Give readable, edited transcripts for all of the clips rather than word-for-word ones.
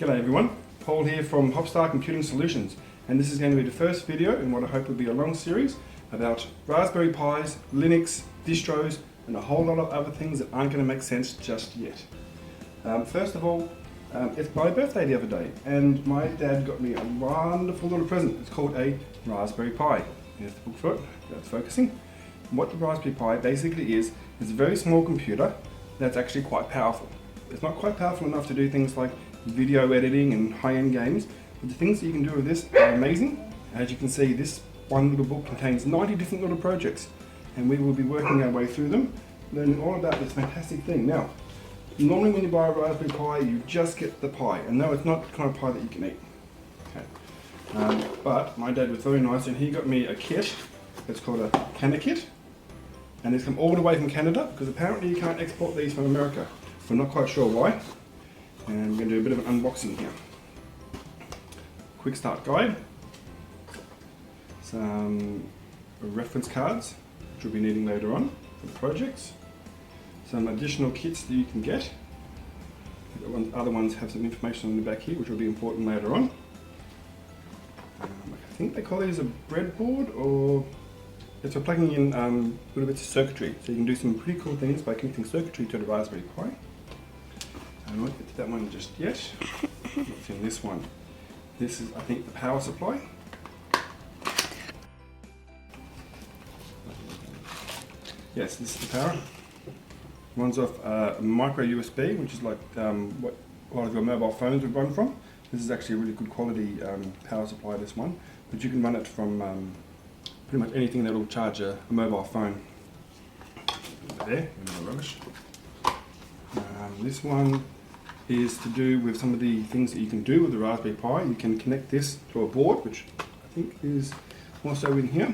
G'day everyone, Paul here from Hopstar Computing Solutions, and this is going to be the first video in what I hope will be a long series about Raspberry Pis, Linux, distros, and a whole lot of other things that aren't going to make sense just yet. First of all, it's my birthday the other day, and my dad got me a wonderful little present. It's called a Raspberry Pi. Here's the book for it, that's focusing. And what the Raspberry Pi basically is a very small computer that's actually quite powerful. It's not quite powerful enough to do things like video editing and high-end games, but the things that you can do with this are amazing. As you can see, this one little book contains 90 different little projects, and we will be working our way through them, learning all about this fantastic thing. Now, normally when you buy a Raspberry Pi, you just get the Pi, and no, it's not the kind of pie that you can eat. Okay. But my dad was very nice, and he got me a kit. It's called a CanaKit, and it's come all the way from Canada, because apparently you can't export these from America. We're not quite sure why, and we're going to do a bit of an unboxing here. Quick start guide, some reference cards, which we'll be needing later on for the projects, some additional kits that you can get. The other ones have some information on the back here, which will be important later on. I think they call these a breadboard, or it's for plugging in little bits of circuitry, so you can do some pretty cool things by connecting circuitry to the Raspberry Pi. I won't get to that one just yet. What's in this one? This is, I think, the power supply. Yes, this is the power. Runs off a micro USB, which is like what a lot of your mobile phones would run from. This is actually a really good quality power supply, this one, but you can run it from pretty much anything that will charge a mobile phone. There, no rubbish. This one is to do with some of the things that you can do with the Raspberry Pi. You can connect this to a board, which I think is also in here.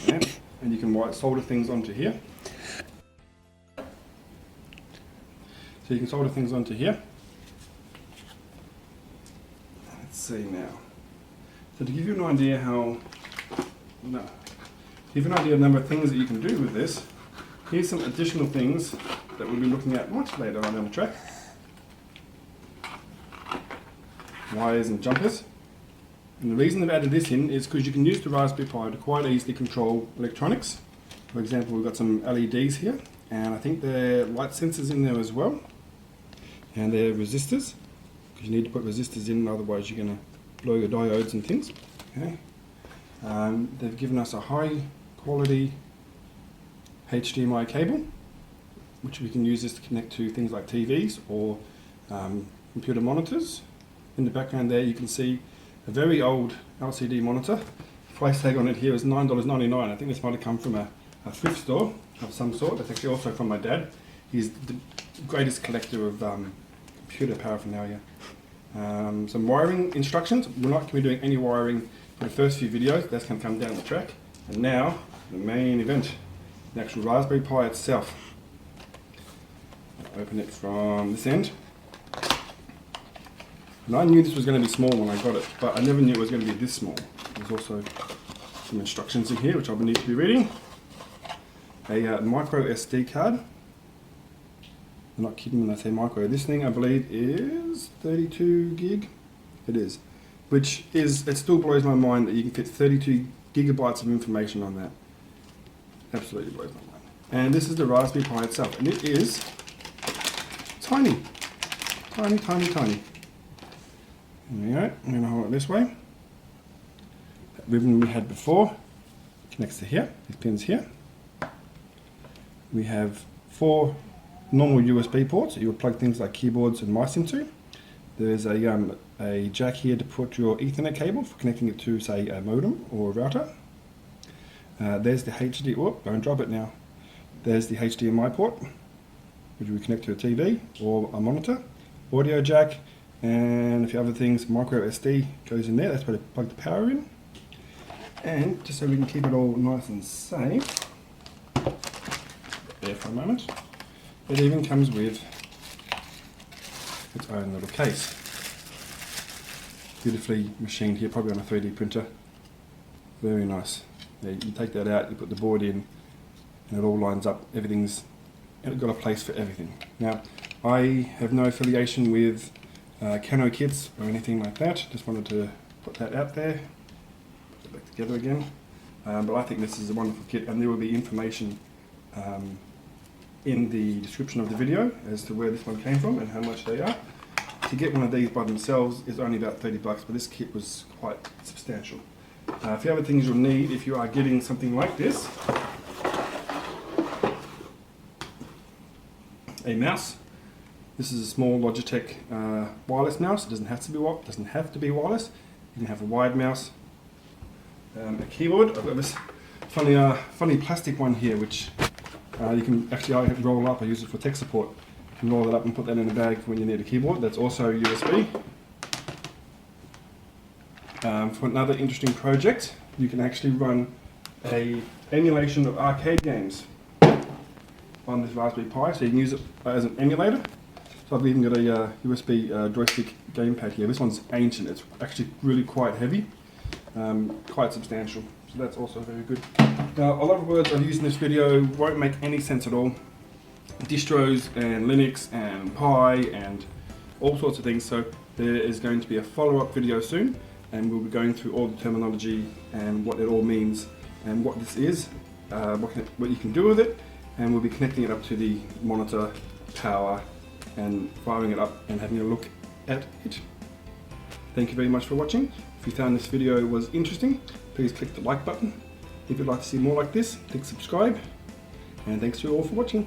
Yeah. And you can solder things onto here. So you can solder things onto here. Let's see now. So to give you an idea give you an idea of the number of things that you can do with this, here's some additional things that we'll be looking at much later on the track. Wires and jumpers. And the reason I've added this in is because you can use the Raspberry Pi to quite easily control electronics. For example, we've got some LEDs here, and I think there are light sensors in there as well. And they're resistors, because you need to put resistors in, otherwise you're going to blow your diodes and things. Okay. They've given us a high quality HDMI cable, which we can use this to connect to things like TVs or computer monitors. In the background there you can see a very old LCD monitor. The price tag on it here is $9.99. I think this might have come from a thrift store of some sort. That's actually also from my dad. He's the greatest collector of computer paraphernalia. Some wiring instructions. We're not going to be doing any wiring for the first few videos. That's going to come down the track. And now, the main event, the actual Raspberry Pi itself. I'll open it from this end. And I knew this was going to be small when I got it, but I never knew it was going to be this small. There's also some instructions in here, which I will need to be reading. A micro SD card. I'm not kidding when I say micro. This thing, I believe, is 32 gig. It is. Which is, it still blows my mind that you can fit 32 gigabytes of information on that. Absolutely blows my mind. And this is the Raspberry Pi itself. And it is tiny. Tiny, tiny, tiny. There we go. I'm going to hold it this way. That ribbon we had before connects to here. These pins here. We have 4 normal USB ports that you would plug things like keyboards and mice into. There's a jack here to put your Ethernet cable for connecting it to, say, a modem or a router. There's the don't drop it now. There's the HDMI port, which we connect to a TV or a monitor. Audio jack, and a few other things. Micro SD goes in there. That's where to plug the power in. And just so we can keep it all nice and safe, there for a moment, it even comes with its own little case. Beautifully machined here, probably on a 3D printer. Very nice. Yeah, you take that out, you put the board in, and it all lines up. Everything's got a place for everything. Now, I have no affiliation with CanaKits or anything like that. Just wanted to put that out there. Put it back together again. But I think this is a wonderful kit, and there will be information in the description of the video as to where this one came from and how much they are. To get one of these by themselves is only about $30, but this kit was quite substantial. A few other things you'll need if you are getting something like this: a mouse. This is a small Logitech wireless mouse. It doesn't have to be wireless. You can have a wired mouse. A keyboard. I've got this funny plastic one here, which you can actually roll up. I use it for tech support. You can roll it up and put that in a bag when you need a keyboard. That's also USB. For another interesting project, you can actually run a emulation of arcade games on this Raspberry Pi, so you can use it as an emulator. So I've even got a USB joystick gamepad here. This one's ancient. It's actually really quite heavy, quite substantial. So that's also very good. Now, a lot of words I've used in this video won't make any sense at all. Distros and Linux and Pi and all sorts of things. So there is going to be a follow-up video soon, and we'll be going through all the terminology and what it all means and what this is, what you can do with it, and we'll be connecting it up to the monitor, power, and firing it up and having a look at it. Thank you very much for watching. If you found this video was interesting, please click the like button. If you'd like to see more like this, click subscribe. And thanks to you all for watching.